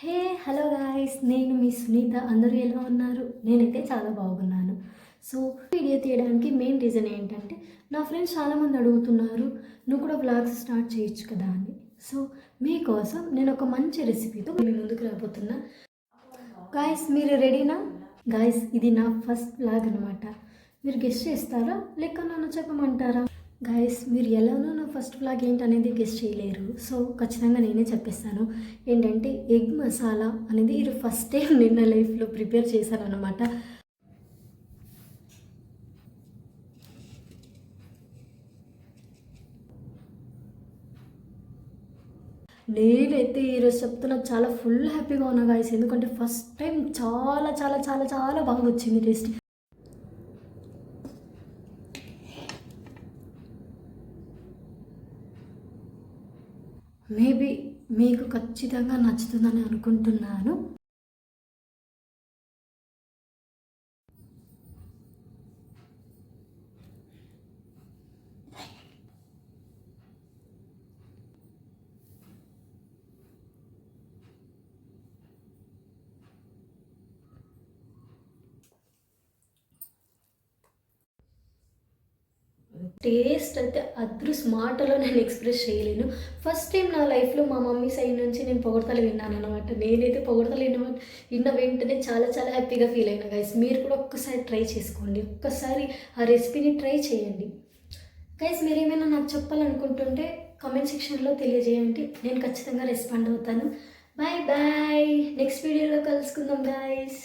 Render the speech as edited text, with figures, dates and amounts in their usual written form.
Hey hello guys, నేను మీ సునీత. అందరూ ఎలా ఉన్నారు? నేనైతే చాలా బాగున్నాను. సో వీడియో తీయడానికి మెయిన్ రీజన్ ఏంటంటే, నా ఫ్రెండ్స్ చాలామంది అడుగుతున్నారు, నువ్వు కూడా వ్లాగ్స్ స్టార్ట్ చేయొచ్చు కదా అని. సో మీకోసం నేను ఒక మంచి రెసిపీతో మీ ముందుకు రాబోతున్నా. గాయ్స్, మీరు రెడీనా? గాయ్స్, ఇది నా ఫస్ట్ వ్లాగ్ అనమాట. మీరు గెస్ట్ చేస్తారా లేక నన్ను చెప్పమంటారా? గాయస్, మీరు ఎలానో నా ఫస్ట్ వ్లాగ్ ఏంటనేది గెస్ట్ చేయలేరు. సో ఖచ్చితంగా నేనే చెప్పేస్తాను. ఏంటంటే ఎగ్ మసాలా అనేది ఇది ఫస్ట్ టైం నిన్న లైఫ్లో ప్రిపేర్ చేశాను అనమాట. నేనైతే ఈరోజు చెప్తున్నా, చాలా ఫుల్ హ్యాపీగా ఉన్నా గాయస్. ఎందుకంటే ఫస్ట్ టైం చాలా చాలా చాలా చాలా బాగా వచ్చింది టేస్ట్. మేబీ మీకు ఖచ్చితంగా నచ్చుతుందని అనుకుంటున్నాను. టేస్ట్ అయితే మాటలో నేను ఎక్స్ప్రెస్ చేయలేను. ఫస్ట్ టైం నా లైఫ్లో మా మమ్మీ సైడ్ నుంచి నేను పొగడతలు విన్నాను అనమాట. నేనైతే పొగడతలు విన్న వెంటనే చాలా చాలా హ్యాపీగా ఫీల్ అయినా గైస్. మీరు కూడా ఒక్కసారి ట్రై చేసుకోండి. ఒక్కసారి ఆ రెసిపీని ట్రై చేయండి. గైస్, మీరు ఏమైనా నాకు చెప్పాలనుకుంటుంటే కామెంట్ సెక్షన్లో తెలియజేయండి. నేను ఖచ్చితంగా రెస్పాండ్ అవుతాను. Bye bye. నెక్స్ట్ వీడియోలో కలుసుకుందాం గైస్.